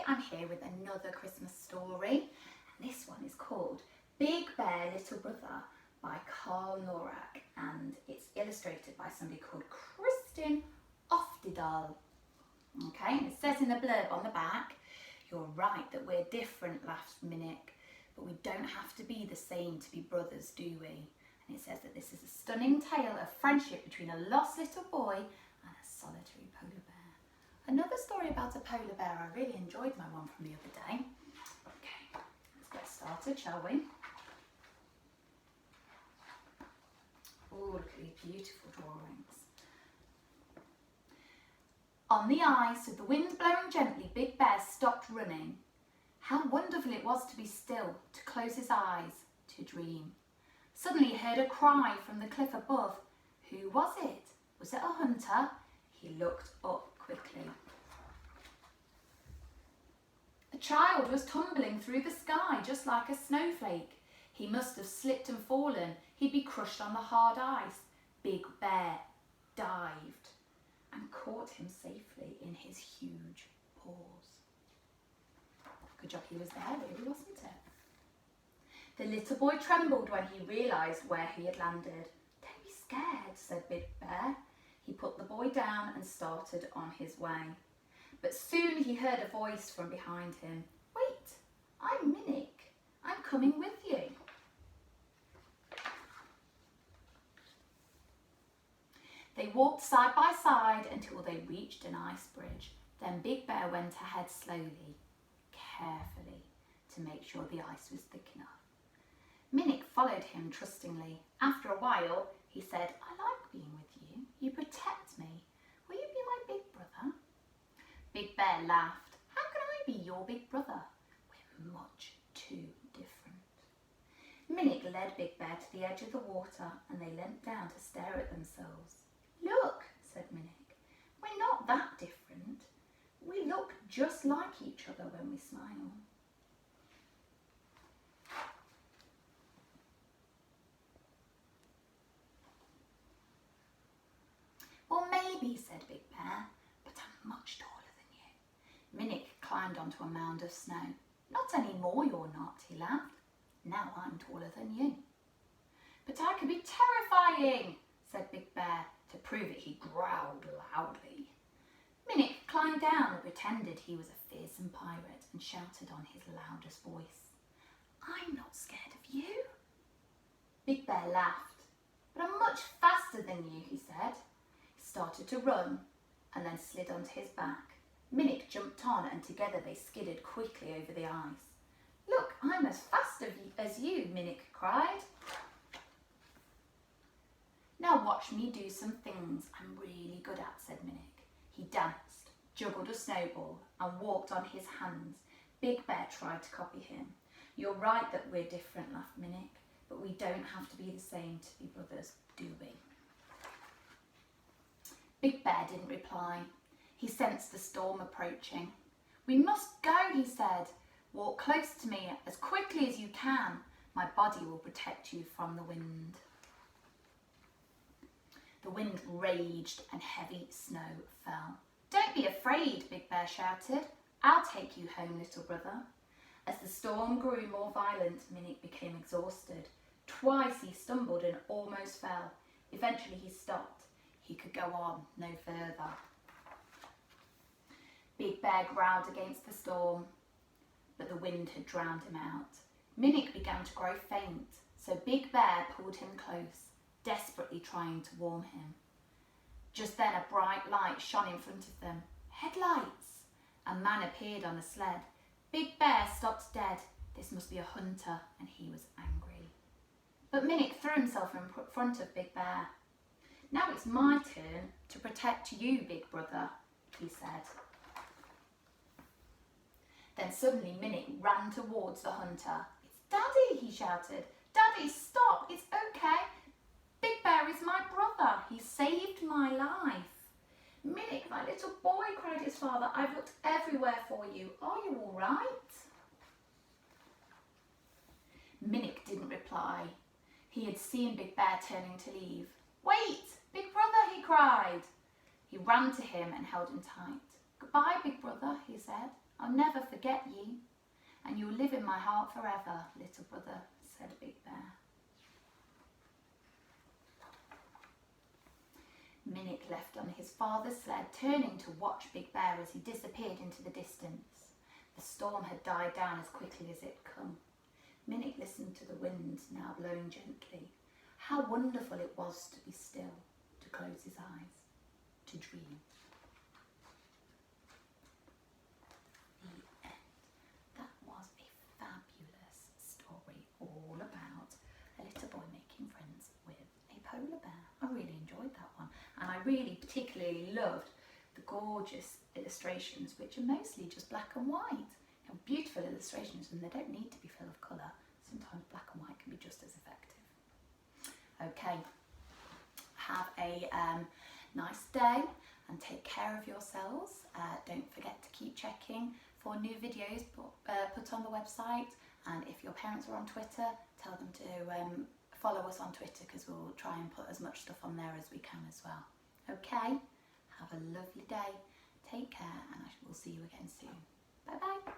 I'm here with another Christmas story, and this one is called Big Bear Little Brother by Carl Norak, and it's illustrated by somebody called Kristin Oftedal. Okay, and it says in the blurb on the back, "You're right that we're different," laughs Minik, "but we don't have to be the same to be brothers, do we?" And it says that this is a stunning tale of friendship between a lost little boy and a solitary polar bear. Another story about a polar bear. I really enjoyed my one from the other day. Okay, let's get started, shall we? Oh, look at these beautiful drawings. On the ice, with the wind blowing gently, Big Bear stopped running. How wonderful it was to be still, to close his eyes, to dream. Suddenly he heard a cry from the cliff above. Who was it? Was it a hunter? He looked up quickly. A child was tumbling through the sky just like a snowflake. He must have slipped and fallen. He'd be crushed on the hard ice. Big Bear dived and caught him safely in his huge paws. Good job he was there, really, wasn't it? The little boy trembled when he realised where he had landed. "Don't be scared," said Big Bear. He put the boy down and started on his way. But soon he heard a voice from behind him. "Wait, I'm Minik. I'm coming with you." They walked side by side until they reached an ice bridge. Then Big Bear went ahead slowly, carefully, to make sure the ice was thick enough. Minik followed him trustingly. After a while, he said, "I like being with you. You protect me. Will you be my big brother?" Big Bear laughed. "How can I be your big brother? We're much too different." Minik led Big Bear to the edge of the water and they leant down to stare at themselves. "Look," said Minik, "we're not that different. We look just like each other when we smile." "Well, maybe," said Big Bear, "but I'm much taller than you." Minik climbed onto a mound of snow. "Not any more you're not," he laughed. "Now I'm taller than you." "But I could be terrifying," said Big Bear. To prove it, he growled loudly. Minik climbed down and pretended he was a fearsome pirate and shouted on his loudest voice, "I'm not scared of you." Big Bear laughed. "But I'm much faster than you," he said. He started to run and then slid onto his back. Minik jumped on and together they skidded quickly over the ice. "Look, I'm as fast as you," Minik cried. "Now watch me do some things I'm really good at," said Minik. He danced, juggled a snowball and walked on his hands. Big Bear tried to copy him. "You're right that we're different," laughed Minik, "but we don't have to be the same to be brothers, do we?" Big Bear didn't reply. He sensed the storm approaching. "We must go," he said. "Walk close to me as quickly as you can. My body will protect you from the wind." The wind raged and heavy snow fell. "Don't be afraid," Big Bear shouted. "I'll take you home, little brother." As the storm grew more violent, Minik became exhausted. Twice he stumbled and almost fell. Eventually he stopped. He could go on no further. Big Bear growled against the storm, but the wind had drowned him out. Minik began to grow faint, so Big Bear pulled him close, desperately trying to warm him. Just then a bright light shone in front of them. Headlights! A man appeared on a sled. Big Bear stopped dead. This must be a hunter, and he was angry. But Minik threw himself in front of Big Bear. "Now it's my turn to protect you, big brother," he said. Then suddenly Minik ran towards the hunter. "It's Daddy," he shouted. "Daddy, stop! It's okay. Big Bear is my brother. He saved my life." "Minik, my little boy," cried his father, "I've looked everywhere for you. Are you all right?" Minik didn't reply. He had seen Big Bear turning to leave. "Wait, big brother," he cried. He ran to him and held him tight. "Goodbye, big brother," he said. I'll never forget ye, and you'll live in my heart forever, little brother, said Big Bear. Minnick left on his father's sled, turning to watch Big Bear as he disappeared into the distance. The storm had died down as quickly as it had come. Minnick listened to the wind, now blowing gently. How wonderful it was to be still, to close his eyes, to dream. The end. That was a fabulous story all about a little boy making friends with a polar bear. I really enjoyed that one, and I really particularly loved the gorgeous illustrations, which are mostly just black and white. You know, beautiful illustrations, and they don't need to be full of colour. Sometimes black and white can be just as effective. Okay, have a nice day and take care of yourselves. Don't forget to keep checking for new videos put on the website, and if your parents are on Twitter, tell them to follow us on Twitter, because we'll try and put as much stuff on there as we can as well. Okay, have a lovely day, take care, and I will see you again soon. Bye bye.